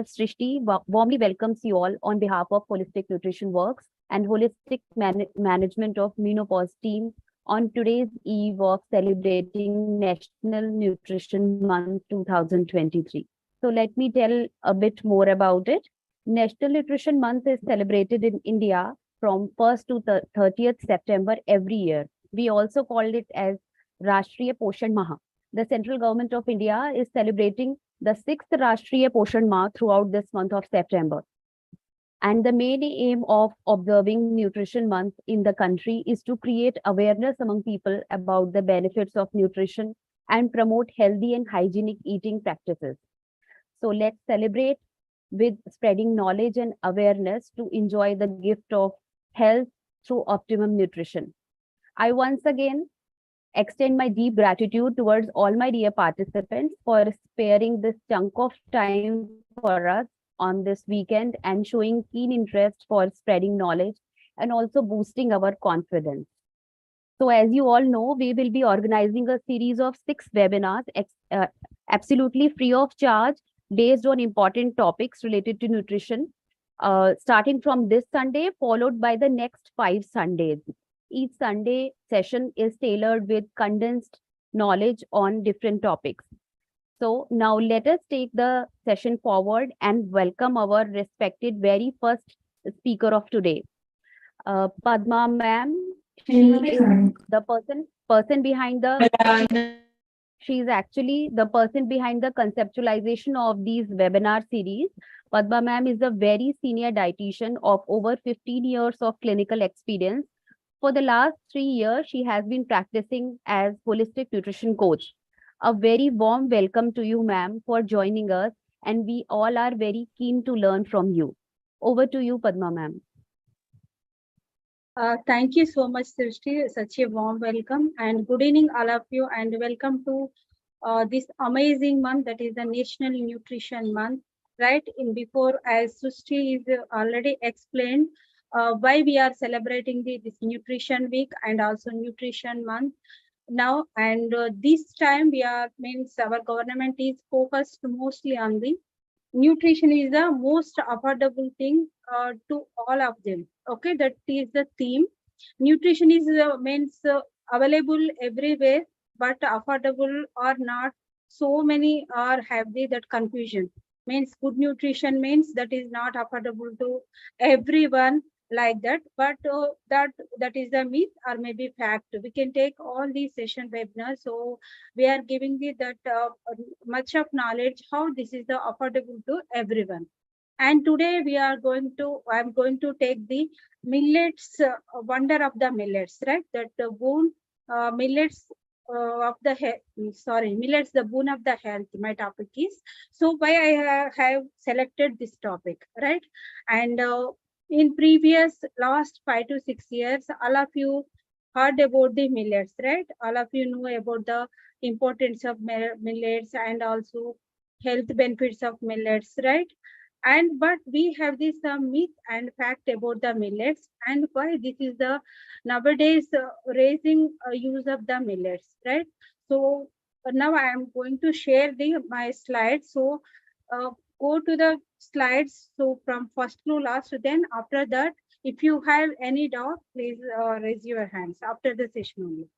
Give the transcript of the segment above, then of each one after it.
Srishti warmly welcomes you all on behalf of Holistic Nutrition Works and Holistic Management of Menopause team on today's eve of celebrating National Nutrition Month 2023. So let me tell a bit more about it. National Nutrition Month is celebrated in India from 1st to 30th September every year. We also called it as Rashtriya Poshan Maha. The central government of India is celebrating the 6th Rashtriya Poshan Maah throughout this month of September. And the main aim of observing Nutrition Month in the country is to create awareness among people about the benefits of nutrition and promote healthy and hygienic eating practices. So let's celebrate with spreading knowledge and awareness to enjoy the gift of health through optimum nutrition. I once again extend my deep gratitude towards all my dear participants for sparing this chunk of time for us on this weekend and showing keen interest for spreading knowledge and also boosting our confidence. So as you all know, we will be organizing a series of 6 webinars absolutely free of charge based on important topics related to nutrition, starting from this Sunday, followed by the next 5 Sundays. Each Sunday session is tailored with condensed knowledge on different topics. So now let us take the session forward and welcome our respected very first speaker of today. Padma ma'am, she is the person behind the she is actually the person behind the conceptualization of these webinar series. Padma ma'am is a very senior dietitian of over 15 years of clinical experience. For the last 3 years, she has been practicing as holistic nutrition coach. A very warm welcome to you, ma'am, for joining us, and we all are very keen to learn from you. Over to you, Padma ma'am. Thank you so much, Srishti. Such a warm welcome and good evening, all of you, and welcome to this amazing month that is the National Nutrition Month. Right in before, as Srishti is already explained, why we are celebrating this Nutrition Week and also Nutrition Month now. And this time we are our government is focused mostly on the nutrition is the most affordable thing to all of them. Okay, that is the theme. Nutrition is available everywhere, but affordable or not. So many are have that confusion. Means good nutrition means that is not affordable to everyone like that, but that is the myth or maybe fact. We can take all these session webinars, so we are giving you that much of knowledge how this is the affordable to everyone. And today we are going to I'm going to take the millets, wonder of the millets, right? That Boon millets of the millets, the boon of the health. My topic is, so why I have selected this topic, right? And in previous last 5 to 6 years, all of you heard about the millets, right? All of you know about the importance of millets and also health benefits of millets, right? And but we have this myth and fact about the millets and why this is the nowadays raising use of the millets, right? So now I am going to share my slides. So go to the slides. So from first to last, then after that, if you have any doubt, please raise your hands after the session only.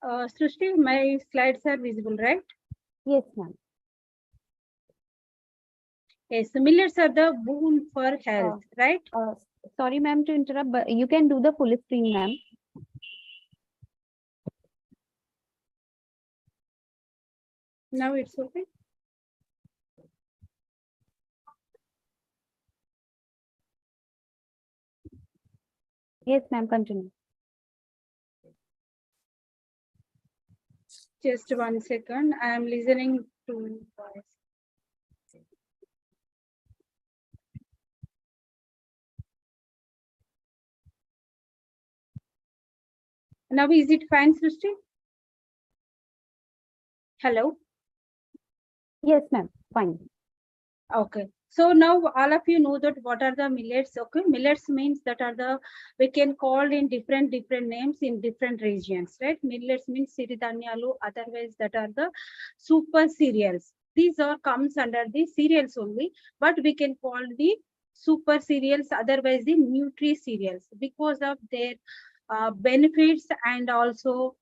Srishti, my slides are visible, right? Yes, ma'am. Yes, millets are the boon for health, right? Sorry, ma'am, to interrupt, but you can do the full screen, ma'am. Now it's okay. Yes, ma'am, continue. Just 1 second. I am listening to voice. Now is it fine, Srishti? Hello? Yes, ma'am, fine. Okay. So now all of you know that what are the millets. Okay, millets means that are the, we can call in different names in different regions, right? Millets means siridhanyalu, otherwise that are the super cereals. These are comes under the cereals only, but we can call the super cereals, otherwise the nutri cereals, because of their benefits, and also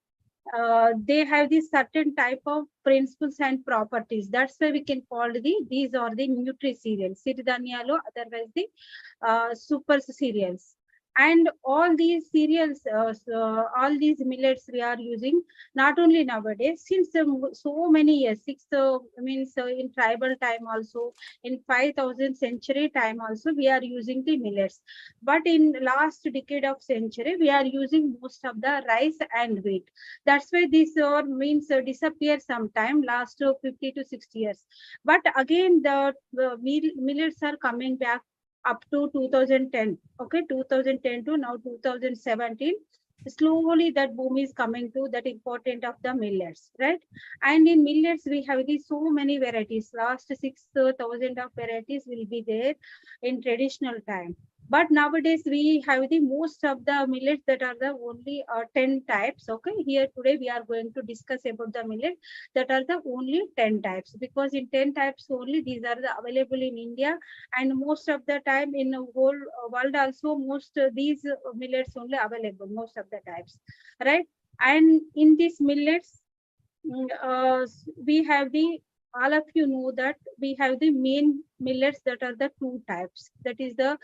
they have this certain type of principles and properties. That's why we can call these are the nutri cereals, siridhanyalu, otherwise the super cereals. And all these cereals, all these millets we are using not only nowadays, since so many years, six means in tribal time also, in 5000 century time also, we are using the millets. But in last decade of century, we are using most of the rice and wheat. That's why this means disappear sometime last 50 to 60 years. But again, the millets are coming back up to 2010. Okay, 2010 to now 2017. Slowly that boom is coming to that important of the millets, right? And in millets, we have these so many varieties. Last 6,000 of varieties will be there in traditional time. But nowadays we have the most of the millets that are the only 10 types. Okay, here today we are going to discuss about the millet that are the only 10 types, because in 10 types only these are the available in India, and most of the time in the whole world also, most these millets only available, most of the types, right? And in these millets, we have the, all of you know that we have the main millets that are the two types. That is the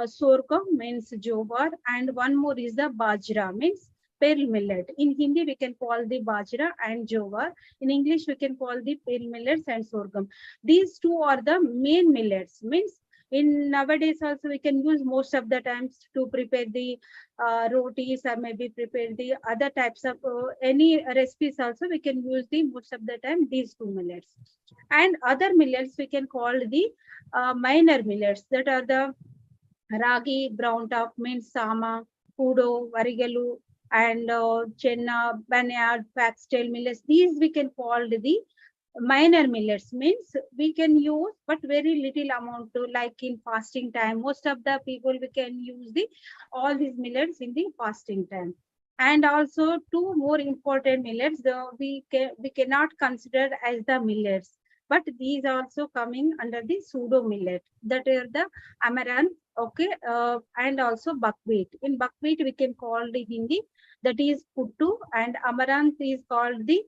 sorghum means jowar, and one more is the bajra means pearl millet. In Hindi we can call the bajra and jowar. In English we can call the pearl millets and sorghum. These two are the main millets. Means in nowadays also we can use most of the times to prepare the rotis, or maybe prepare the other types of any recipes also, we can use the most of the time these two millets. And other millets we can call the minor millets, that are the ragi, brown top means sama, kudo, varigalu, and chenna, banyan, foxtail millets. These we can call the minor millets, means we can use but very little amount to, like in fasting time. Most of the people we can use the all these millets in the fasting time. And also two more important millets, we cannot consider as the millets, but these are also coming under the pseudo millet, that are the amaranth. Okay, and also buckwheat. In buckwheat we can call the Hindi, that is puttu, and amaranth is called the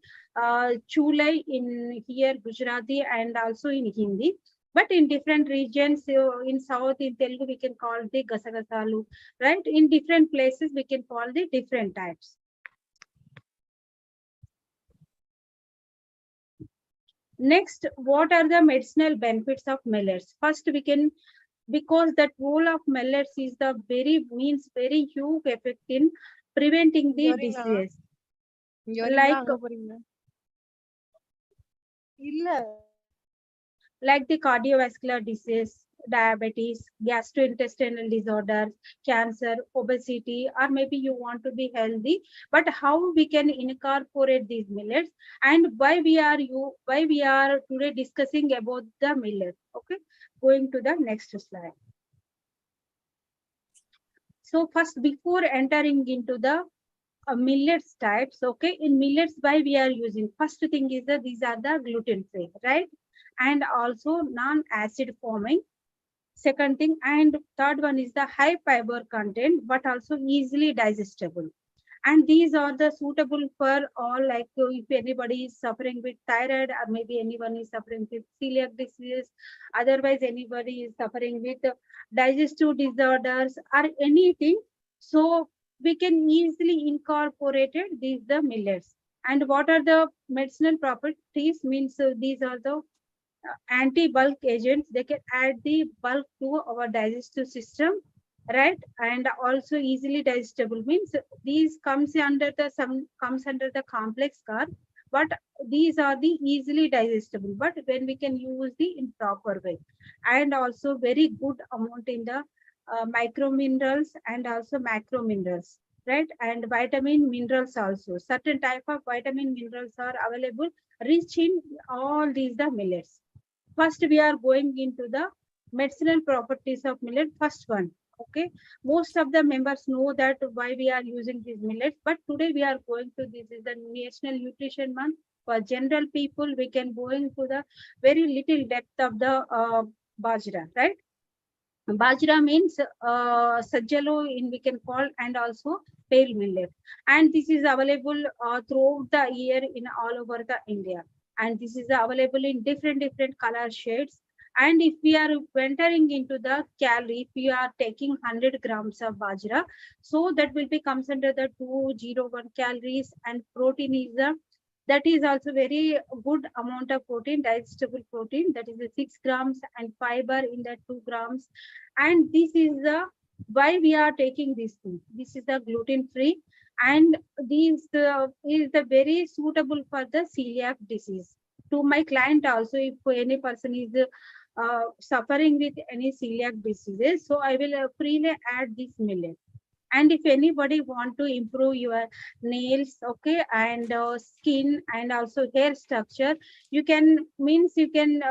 chulai in here Gujarati, and also in Hindi. But in different regions, in South, in Telugu, we can call the gasagasalu, right? In different places, we can call the different types. Next, what are the medicinal benefits of millets? First, we can, because that role of millets is the very, means very huge effect in preventing the disease. Like the cardiovascular disease, diabetes, gastrointestinal disorders, cancer, obesity, or maybe you want to be healthy. But how we can incorporate these millets, and why we are today discussing about the millet. Okay, going to the next slide. So first, before entering into the millets types, okay, in millets, why we are using, first thing is that these are the gluten free, right? And also non-acid forming. Second thing, and third one is the high fiber content, but also easily digestible. And these are the suitable for all, like if anybody is suffering with thyroid, or maybe anyone is suffering with celiac disease, otherwise anybody is suffering with digestive disorders or anything. So we can easily incorporate it, these the millets. And what are the medicinal properties? Means these are the anti-bulk agents. They can add the bulk to our digestive system, right? And also easily digestible, means these comes under the comes under the complex carb, but these are the easily digestible, but when we can use the in proper way. And also very good amount in the micro minerals and also macro minerals, right? And vitamin minerals also, certain type of vitamin minerals are available, rich in all these the millets. First, we are going into the medicinal properties of millet. First one, okay, most of the members know that why we are using these millets, but today we are going to, this is the National Nutrition Month. For general people, we can go into the very little depth of the bajra, right? Bajra means sajjalo in we can call, and also pale millet. And this is available throughout the year in all over the India. And this is available in different color shades. And if we are entering into the calorie, if we are taking 100 grams of bajra, so that will be comes under the 201 calories, and protein is the, that is also very good amount of protein, digestible protein, that is the 6 grams, and fiber in the 2 grams. And this is the why we are taking this thing. This is the gluten free, and this is the very suitable for the celiac disease. To my client also, if any person is suffering with any celiac diseases, so I will freely add this millet. And if anybody want to improve your nails, okay, and skin, and also hair structure, you can, means you can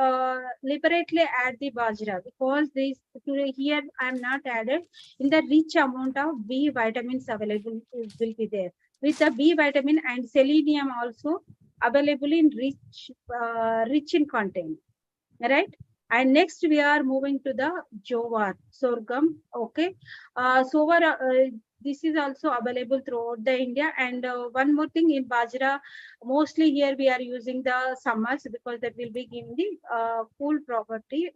liberately add the bajra, because this today here I am not added in the rich amount of B vitamins available will be there. With the B vitamin and selenium also available in rich in content, right? And next we are moving to the jowar, sorghum, okay. This is also available throughout the India. And one more thing, in bajra, mostly here we are using the summers, because that will be giving the cool property,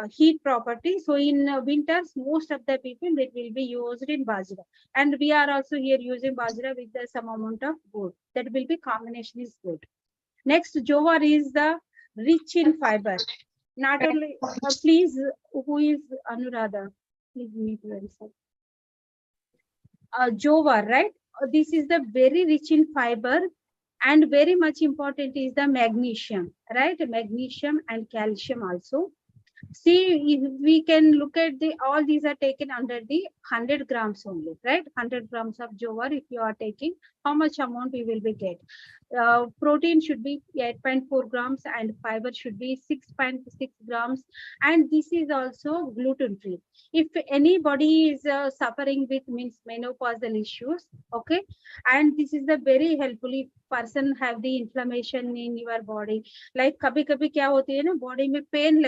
heat property. So in winters, most of the people, that will be used in bajra. And we are also here using bajra with some amount of good. That will be combination is good. Next, jowar is the rich in fiber. Not only, please, who is Anuradha? Please meet yourself. Jowar, right? This is the very rich in fiber, and very much important is the magnesium, right? Magnesium and calcium also. See, if we can look at the, all these are taken under the 100 grams only, right? 100 grams of jowar, if you are taking, how much amount you will be get? Protein should be 8.4 grams, and fiber should be 6.6 grams. And this is also gluten free. If anybody is suffering with, means menopausal issues, okay, and this is the very helpful if person have the inflammation in your body, like कभी कभी क्या होती है ना, body में pen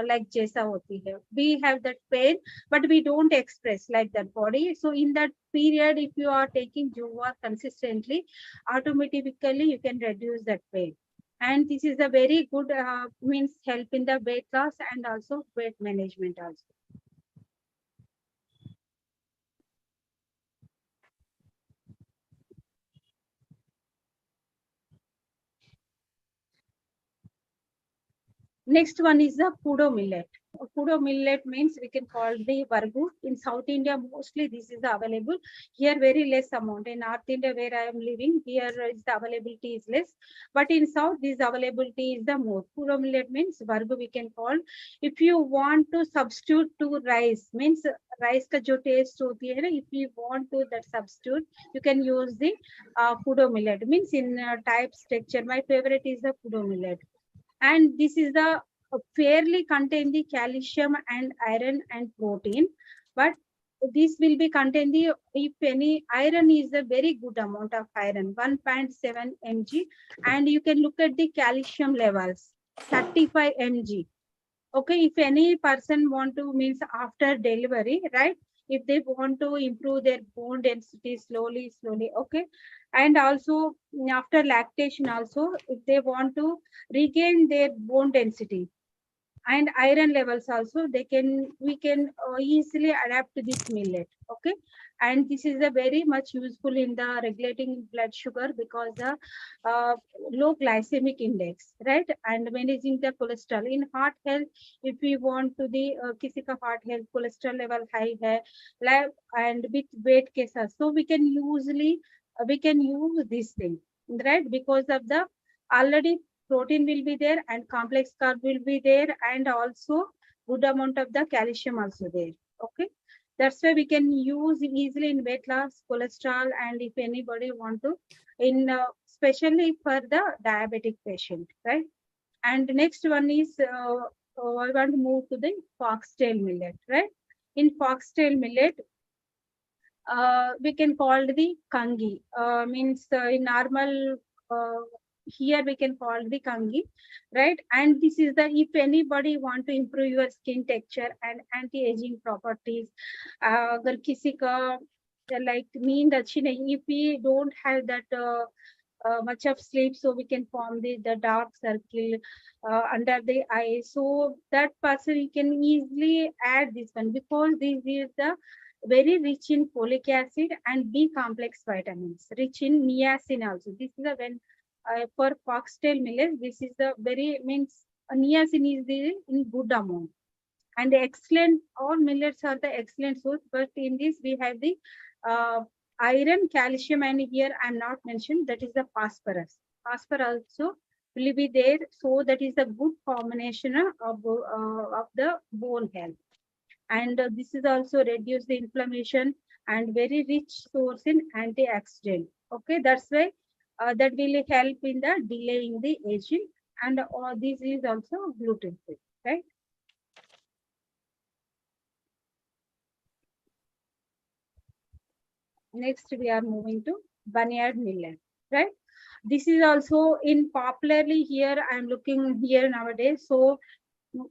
like जैसा होती है, we have that pain, but we don't express like that body. So in that period, if you are taking jowar consistently, automatically you can reduce that pain. And this is a very good means help in the weight loss and also weight management also. Next one is the pudo millet. Pudo millet means we can call the vargu. In South India, mostly this is available. Here, very less amount. In North India, where I am living, here is the availability is less. But in South, this availability is the more. Pudo millet means vargu we can call. If you want to substitute to rice, means rice ka jo taste hoti hai na, if you want to that substitute, you can use the pudo millet. Means in types, texture. My favorite is the pudo millet. And this is the fairly contain the calcium and iron and protein, but this will be contain the, if any, iron is a very good amount of iron, 1.7 mg, and you can look at the calcium levels, 35 mg. Okay, if any person want to, means after delivery, right, if they want to improve their bone density slowly, okay, and also after lactation also, if they want to regain their bone density and iron levels also, they can, we can easily adapt to this millet, okay. And this is a very much useful in the regulating blood sugar, because the low glycemic index, right, and managing the cholesterol. In heart health, if we want to the किसी का heart health cholesterol level high है, like, and with weight cases, so we can usually we can use this thing, right, because of the already protein will be there, and complex carb will be there, and also good amount of the calcium also there, okay. That's why we can use easily in weight loss, cholesterol, and if anybody want to, in especially for the diabetic patient, right. And next one is I want to move to the foxtail millet, right? In foxtail millet, we can call the kangi. Means in normal uh, here we can call the kangi, right? And this is the, if anybody want to improve your skin texture and anti-aging properties, अगर किसी का like नींद अच्छी नहीं, if we don't have that much of sleep, so we can form the dark circle under the eye. So that person you can easily add this one, because this is the very rich in folic acid and B complex vitamins, rich in niacin also. This is the when for foxtail millet, this is the very means niacin is the in good amount. And the excellent, all millets are the excellent source, but in this we have the uh, iron, calcium, and here I'm not mentioned, that is the phosphorus. Phosphorus also will be there, so that is a good combination of the bone health. And this is also reduce the inflammation and very rich source in antioxidant. Okay, that's why that will help in the delaying the aging, and this is also gluten free, right? Next, we are moving to barnyard millet, right? This is also in popularly here. I am looking here nowadays. So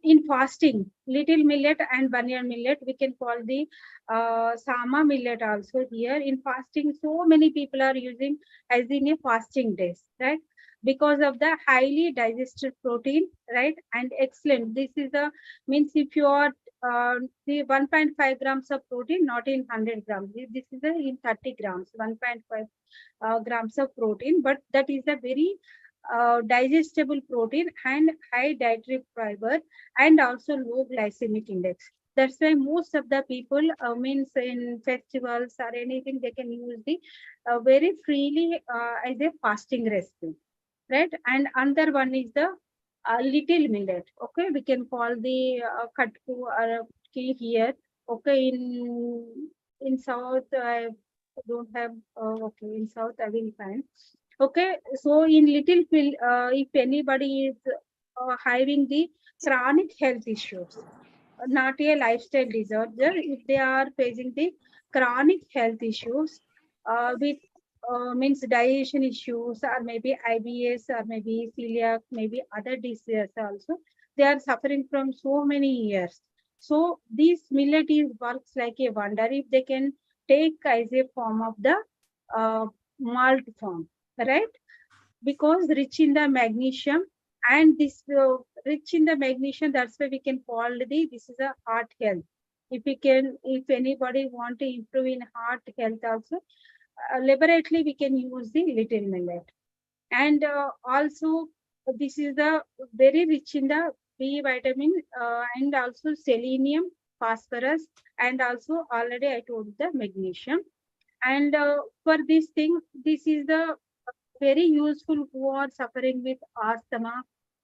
in fasting, little millet and barnyard millet, we can call the sama millet also here. In fasting, so many people are using as in a fasting days, right? Because of the highly digested protein, right? And excellent. This is the means if you are the 1.5 grams of protein, not in 100 grams. This is in 30 grams, 1.5 grams of protein, but that is a very digestible protein and high dietary fiber and also low glycemic index. That's why most of the people means in festivals or anything, they can use the very freely as a fasting recipe, right? And another one is the little millet. Okay, we can call the katku or key here. Okay, in south I don't have. Okay, in south I will find. Okay, so in little if anybody is having the chronic health issues, not a lifestyle disorder, if they are facing the chronic health issues with means digestion issues or maybe IBS or maybe celiac, maybe other diseases also, they are suffering from so many years. So this millet is works like a wonder if they can take as a form of the uh, malt form, right? Because rich in the magnesium, and this rich in the magnesium, that's why we can call the, this is a heart health. If we can, if anybody want to improve in heart health also, laboratory we can use the little millet. And also this is the very rich in the B vitamin and also selenium, phosphorus, and also already I told the magnesium. And for this thing, this is the very useful who are suffering with asthma,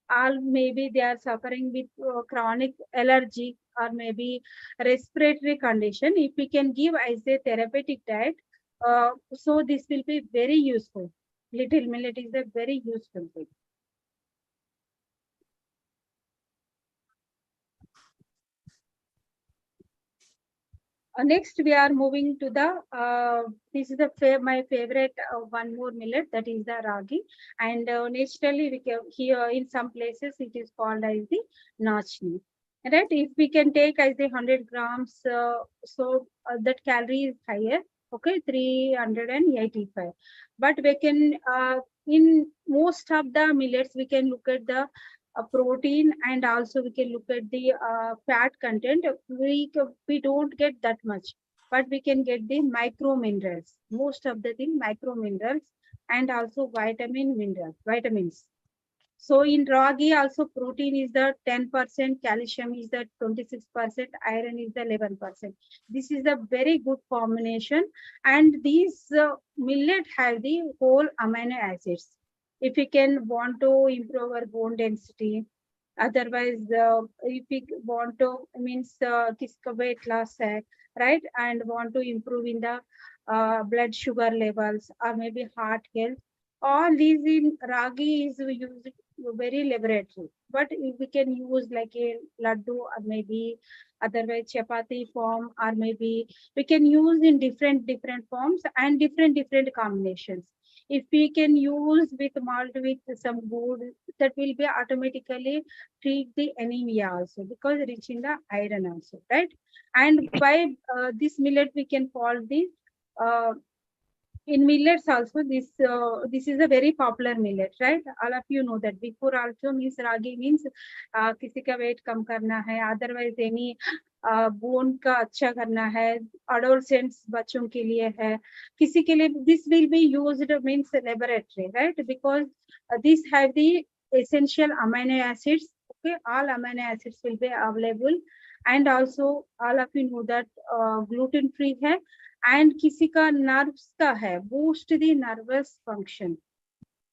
or maybe they are suffering with chronic allergy or maybe respiratory condition. If we can give as a therapeutic diet, so this will be very useful. Little millet is a very useful thing. Next, we are moving to the, this is the my favorite one more millet, that is the ragi. And naturally, we can, here in some places, it is called as the nachni. Right? If we can take as the 100 grams, so that calorie is higher, okay, 385. But we can, in most of the millets, we can look at the protein, and also we can look at the fat content. We don't get that much, but we can get the micro minerals, most of the thing micro minerals, and also vitamins. So in ragi also protein is the 10%, calcium is the 26%, iron is the 11%. This is a very good combination, and these millet have the whole amino acids. If we can want to improve our bone density, otherwise if we want to means weight loss, right, and want to improve in the blood sugar levels or maybe heart health, all these in ragi is used very laboratory, but we can use like a laddu or maybe otherwise chapati form, or maybe we can use in different forms and different combinations. If we can use with malt with some good, that will be automatically treat the anemia also, because rich in the iron also, right? And by this millet we can call the uh, in millets also, this is a very popular millet, right? All of you know that. Before also means ragi means किसी का weight कम करना है, otherwise any bone का अच्छा करना है, adolescents बच्चों के लिए है, किसी के लिए this will be used means laboratory, right? Because this have the essential amino acids. Okay, all amino acids will be available, and also all of you know that gluten free है, and किसी का nerves का है, boost the nervous function.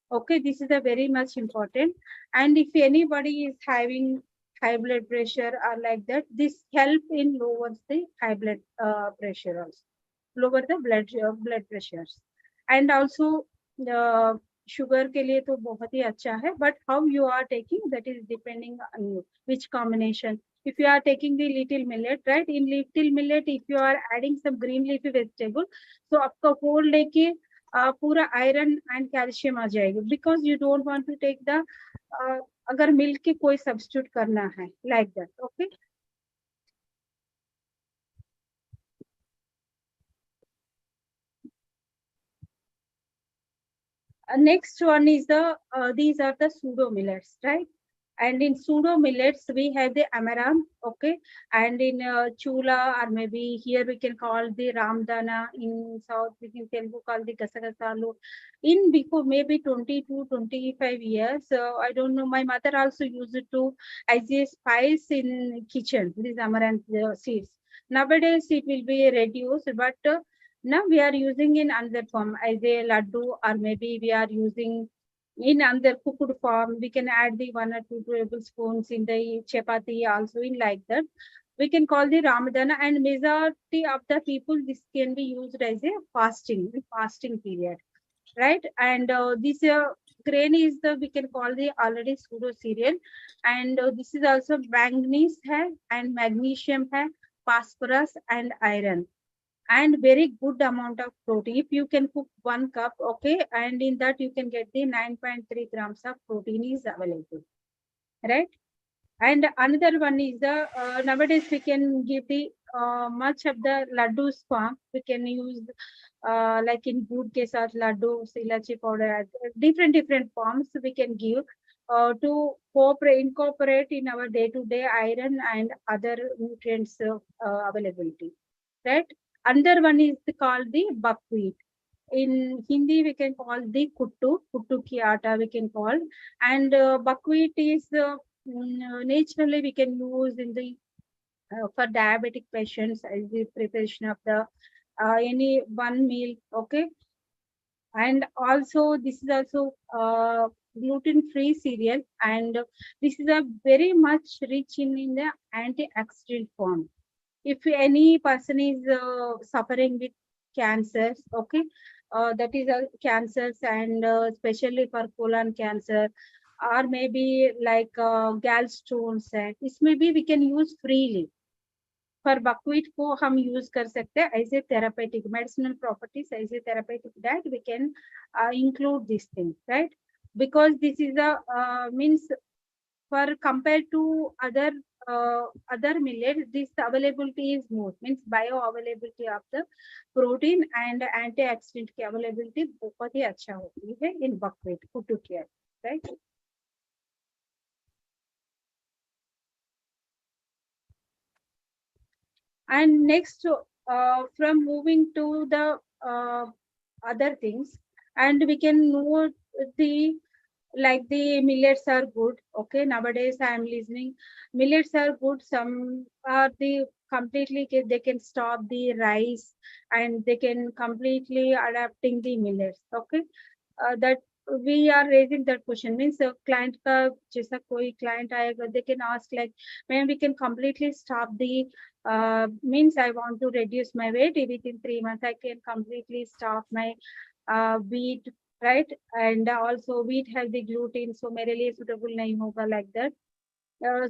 Okay, this is a very much important. And if anybody is having high blood pressure or like that, this help in lowers the high blood pressure also, lower the blood pressures. And also sugar के लिए तो बहुत ही अच्छा है, but how you are taking, that is depending on you, which combination. If you are taking the little millet, right, in little millet if you are adding some green leafy vegetable, so आपका whole day के पूरा iron and calcium आ जाएगा, because you don't want to take the अगर milk के कोई substitute करना है like that. Okay, next one is the these are the pseudo millets, right? And in pseudo millets we have the amaranth, okay, and in chula, or maybe here we can call the ramdana, in south we can Telugu call the gasagasalu. In before maybe 20 to 25 years, I don't know, my mother also used it to as a spice in kitchen, these amaranth seeds. Nowadays it will be reduced, but now we are using in another form as a laddu, or maybe we are using in another cooked form. We can add the 1 or 2 tablespoons in the chapati also, in like that. We can call the Ramadana, and majority of the people this can be used as a fasting period, right? And this grain is the we can call the already pseudo cereal, and this is also manganese hai and magnesium hai, phosphorus and iron, and very good amount of protein. If you can cook 1 cup, okay, and in that you can get the 9.3 grams of protein is available, right? And another one is the nowadays we can give the much of the laddus form. We can use like in good ke saath laddu, ilachi powder, different forms we can give to incorporate in our day-to-day iron and other nutrients availability, right? Another one is called the buckwheat. In Hindi, we can call the kuttu ki atta we can call. And buckwheat is naturally we can use in the for diabetic patients as the preparation of the any one meal, okay. And also this is also gluten-free cereal, and this is a very much rich in the antioxidant form. If any person is suffering with cancers, okay, that is cancers, and especially for colon cancer, or maybe like gallstones, this maybe we can use freely. For buckwheat को हम use कर सकते हैं as a therapeutic medicinal properties, as a therapeutic diet we can include this thing, right? Because this is a means for compared to other millets, this availability is more, means bioavailability of the protein and antioxidant की availability बहुत ही अच्छा होती है in buckwheat kuttu care, right? And next, from moving to the other things, and we can know the like the millets are good. Okay, nowadays I am listening. Millets are good. Some are the completely they can stop the rice, and they can completely adapting the millets. Okay, that we are raising that question, means client का जैसा कोई client आएगा, they can ask like, when we can completely stop the means I want to reduce my weight within 3 months, I can completely stop my wheat right? And also wheat has the gluten, so मेरे लिए suitable नहीं होगा, like that.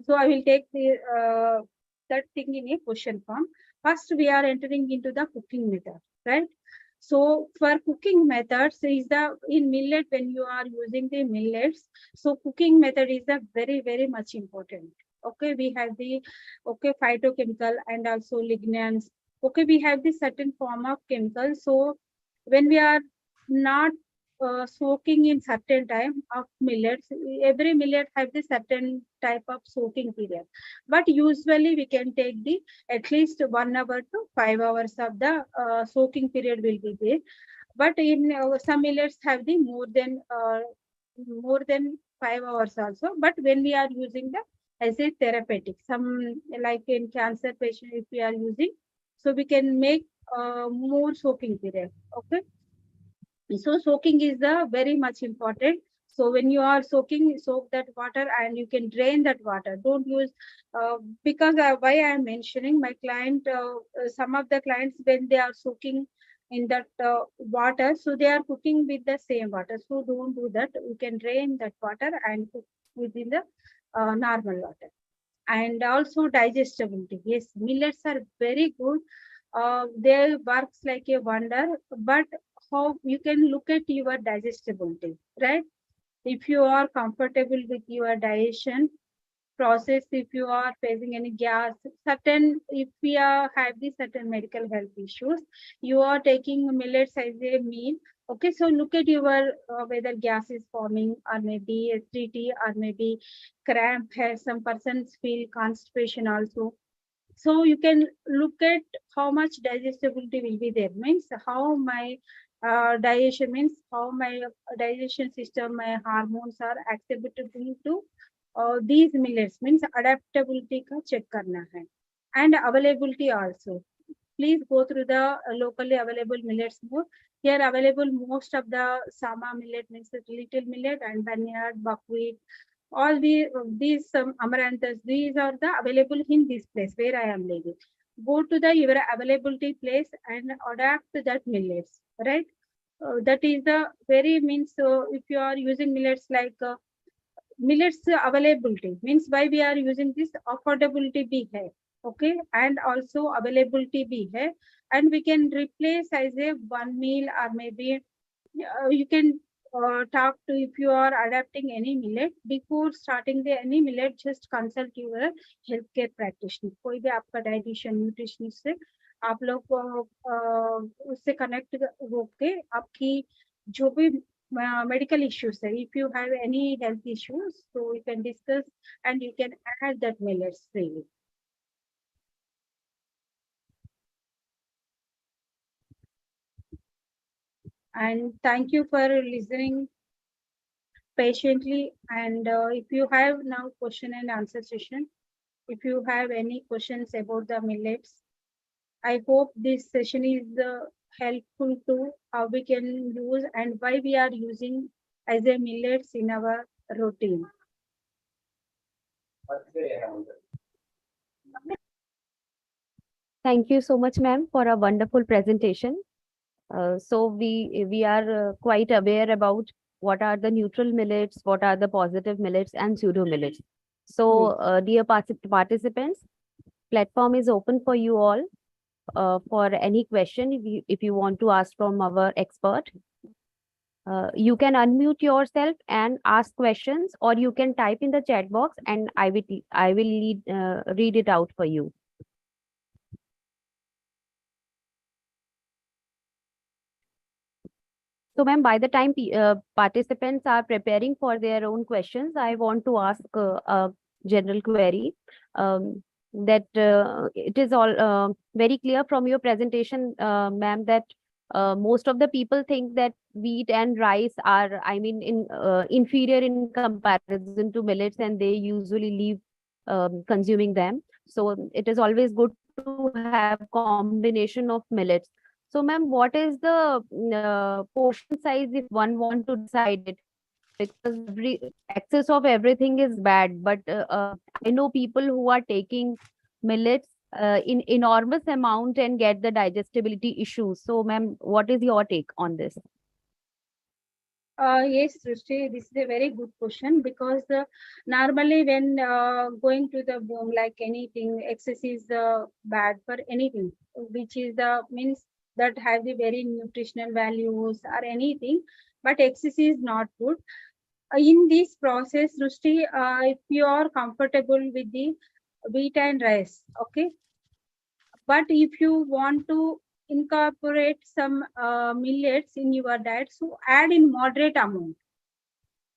So I will take that thing in a question form. First, we are entering into the cooking method, right? So for cooking methods is the in millet, when you are using the millets, so cooking method is the very much important. Okay, we have the phytochemical and also lignans. Okay, we have the certain form of chemicals. So when we are not soaking in certain time of millets, every millet have the certain type of soaking period, but usually we can take the at least 1 hour to 5 hours of the soaking period will be there. But in some millets have the more than 5 hours also. But when we are using the as a therapeutic, some like in cancer patient, if we are using, so we can make more soaking period. Okay, so soaking is the very much important. So when you are soaking, soak that water and you can drain that water. Don't use because why I am mentioning my client, some of the clients, when they are soaking in that water, so they are cooking with the same water. So don't do that. You can drain that water and cook within the normal water. And also digestibility. Yes, millets are very good. They works like a wonder, but how you can look at your digestibility, right? If you are comfortable with your digestion process, if you are facing any gas, certain, if we are have the certain medical health issues, you are taking millets as a meal. Okay, so look at your whether gas is forming, or maybe acidity, or maybe cramp. Has some persons feel constipation also. So you can look at how much digestibility will be there. Means how my digestion, means how my digestion system, my hormones are acceptable to these millets. Means adaptability का check करना है, and availability also. Please go through the locally available millets more. Here available most of the Sama millet, means the little millet, and barnyard, buckwheat, all these amaranthus, these are the available in this place where I am living. Go to the your availability place and adapt that millets, right? That is the very means. If you are using millets like millets availability, means why we are using this, affordability bhi hai, okay, and also availability bhi hai, and we can replace as a one meal, or maybe you can talk to, if you are adapting any millet, before starting the any millet, just consult your healthcare practitioner. कोई भी आपका dietitian nutritionist से आप लोग उससे connect होके आपकी जो भी medical issues है, if you have any health issues, so you can discuss and you can add that millets freely. And thank you for listening patiently. And if you have now question and answer session, if you have any questions about the millets, I hope this session is helpful to how we can use and why we are using as a millets in our routine. Thank you so much, ma'am, for a wonderful presentation. So we are quite aware about what are the neutral millets, what are the positive millets, and pseudo millets. So, dear participants, platform is open for you all for any question if you want to ask from our expert. You can unmute yourself and ask questions, or you can type in the chat box, and I will read it out for you. So, ma'am, by the time participants are preparing for their own questions, I want to ask a general query. That it is all very clear from your presentation, ma'am, that most of the people think that wheat and rice are, I mean, inferior in comparison to millets, and they usually leave consuming them. So it is always good to have combination of millets. So, ma'am, what is the portion size if one want to decide it? Because excess of everything is bad, but I know people who are taking millets in enormous amount and get the digestibility issues. So, ma'am, what is your take on this? Yes, Srishti, this is a very good question because normally when going to the boom, like anything, excess is bad for anything, which is the means that have the very nutritional values or anything, but excess is not good. In this process, Srishti, if you are comfortable with the wheat and rice, okay, but if you want to incorporate some millets in your diet, so add in moderate amount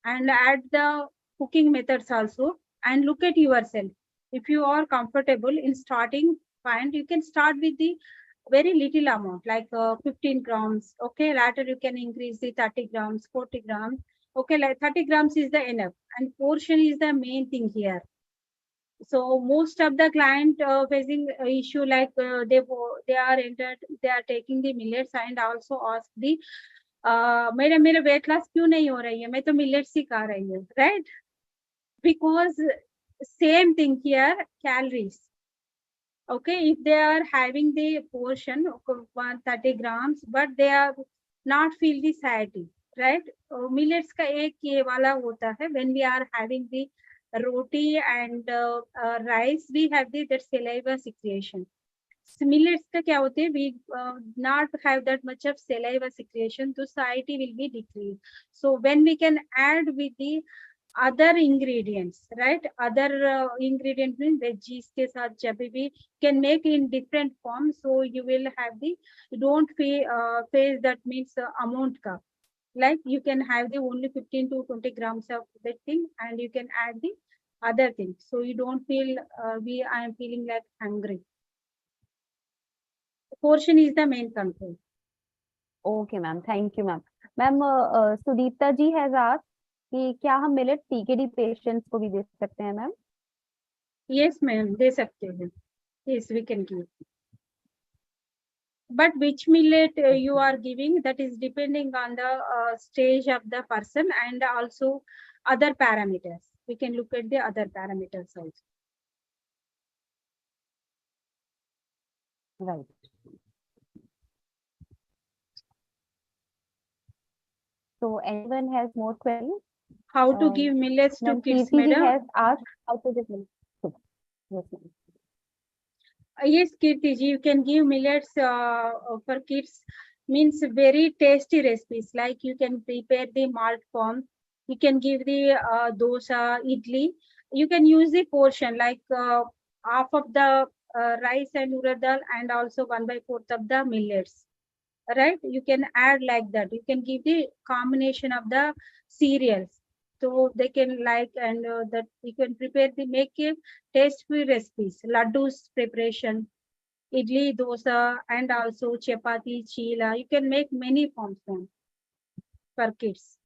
and add the cooking methods also and look at yourself. If you are comfortable in starting, fine, you can start with the very little amount like 15 grams. Okay, later you can increase the 30 grams, 40 grams. Okay, like 30 grams is the enough and portion is the main thing here. So most of the client facing issue like they are entered, they are taking the millets and also ask the मेरा मेरा weight loss क्यों नहीं हो रही है, मैं तो millets ही खा रही हूँ, right? Because same thing here, calories. Okay, if they are having the portion of 130 grams but they are not feel the satiety, right? Millets का एक ये वाला होता है, when we are having the roti and rice, we have the that saliva secretion. Millets का क्या होते हैं, we not have that much of saliva secretion, so satiety will be decreased. So when we can add with the other ingredients, right? Other ingredients means veggies के साथ जब भी can make in different forms, so you will have the, you don't face that means amount का, like you can have the only 15 to 20 grams of that thing and you can add the other thing, so you don't feel I am feeling like hungry. Portion is the main control. Okay, ma'am. Thank you, ma'am. Ma'am, Sudipta ji has asked कि क्या हम millet टीकेडी patients को भी दे सकते हैं, ma'am? Yes, ma'am, दे सकते हैं. Yes, we can give. But which millet you are giving, that is depending on the stage of the person and also other parameters. We can look at the other parameters also. Right. So anyone has more queries? How to give millets to kids, Kirti ji madam? has asked how to give millets. Yes, ma'am. Yes, Kirti ji, you can give millets for kids. Means very tasty recipes. Like you can prepare the malt form. You can give the dosa, idli. You can use the portion like half of the rice and urad dal and also 1/4 of the millets. Right? You can add like that. You can give the combination of the cereals. So they can like and that you can prepare the make a taste-free recipes. Laddus preparation, idli, dosa, and also chapati, chila. You can make many forms for kids.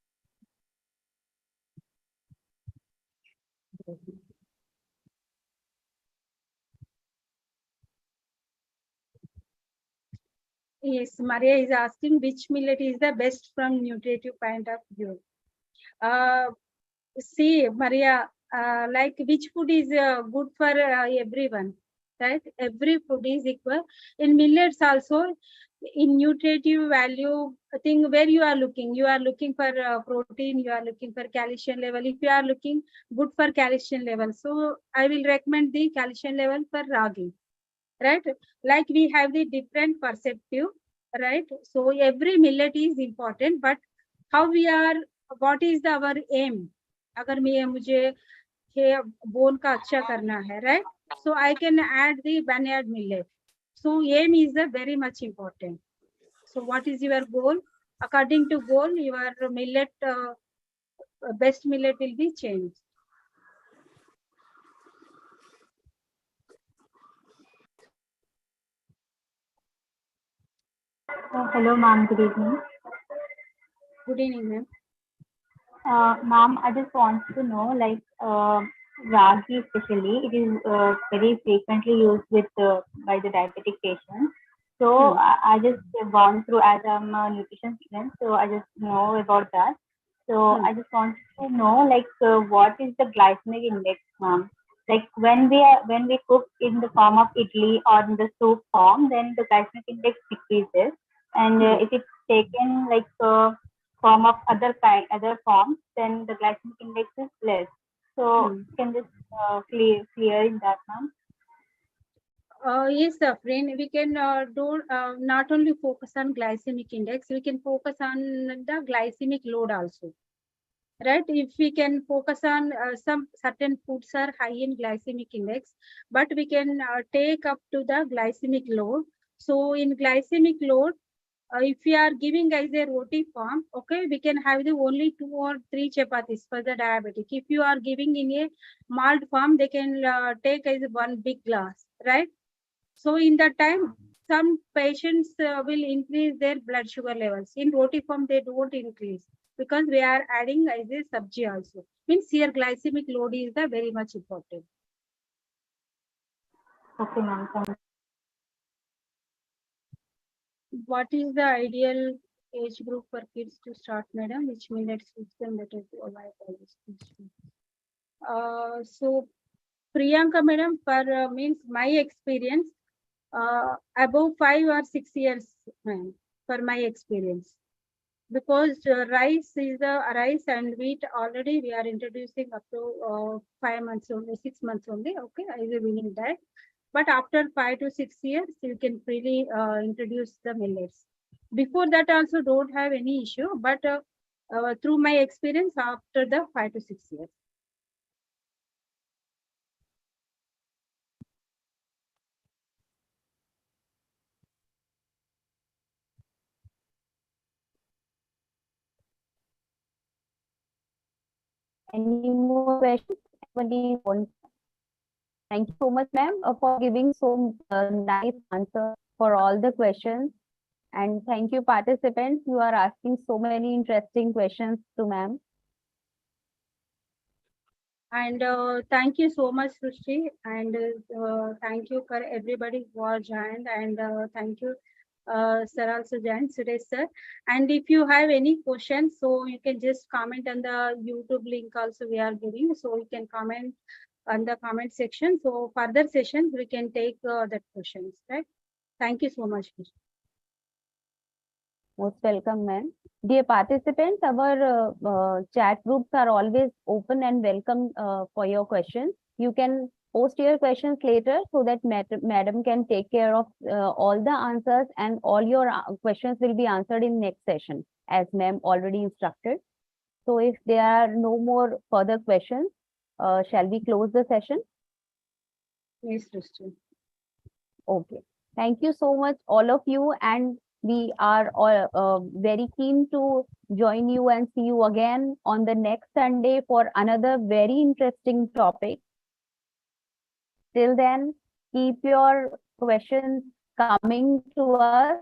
Yes, Maria is asking which millet is the best from nutritive point of view. See, Maria, like which food is good for everyone, right? Every food is equal. In millets also, in nutritive value, I think where you are looking for protein, you are looking for calcium level. If you are looking good for calcium level, so I will recommend the calcium level for ragi, right? Like we have the different perspective, right? So every millet is important, but how we are, what is our aim? अगर मैं मुझे bone का अच्छा करना है, right? So I can add the barnyard millet. So aim is very much important. So what is your goal? According to goal, your millet best millet will be changed. Hello, ma'am. Good evening. Good evening, ma'am. Ma'am, I just want to know, like, ragi especially, it is very frequently used with by the diabetic patients. So I just gone through as I'm a nutrition student, so I just know about that. So I just want to know, like, what is the glycemic index, ma'am? Like when we cook in the form of idli or in the soup form, then the glycemic index decreases, and if it's taken like form of other forms, then the glycemic index is less. So can this clear in that, ma'am? Yes, friend, we can do not only focus on glycemic index, we can focus on the glycemic load also. Right? If we can focus on some certain foods are high in glycemic index, but we can take up to the glycemic load. So in glycemic load, if we are giving as a roti form, okay, we can have the only 2 or 3 chapatis for the diabetic. If you are giving in a mild form, they can take as one big glass, right? So in that time, some patients will increase their blood sugar levels. In roti form, they don't increase because we are adding as a sabji also. Means here glycemic load is the very much important. Okay, ma'am. What is the ideal age group for kids to start, madam? Which millets suits them better to avoid all this question. So Priyanka, madam, for means my experience, above 5 or 6 years, ma'am, for my experience. Because rice and wheat already we are introducing up to 5 months only, 6 months only. Okay, I will mean that. But after 5 to 6 years, you can freely introduce the millets. Before that also don't have any issue, but through my experience after the 5 to 6 years. Any more questions? Anybody want? Thank you so much, ma'am, for giving so nice answer for all the questions. And thank you, participants. You are asking so many interesting questions to ma'am. And thank you so much, Srushti. And thank you for everybody who are joined. And thank you, sir, also joined today, sir. And if you have any questions, so you can just comment on the YouTube link also we are giving. So you can comment on the comment section. So further sessions, we can take that questions, right? Thank you so much. Most welcome, ma'am. Dear participants, our chat groups are always open and welcome for your questions. You can post your questions later so that madam can take care of all the answers, and all your questions will be answered in next session as ma'am already instructed. So if there are no more further questions, shall we close the session? Yes, Srushti. Okay. Thank you so much, all of you. And we are all, very keen to join you and see you again on the next Sunday for another very interesting topic. Till then, keep your questions coming to us.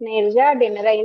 Nirja, dinner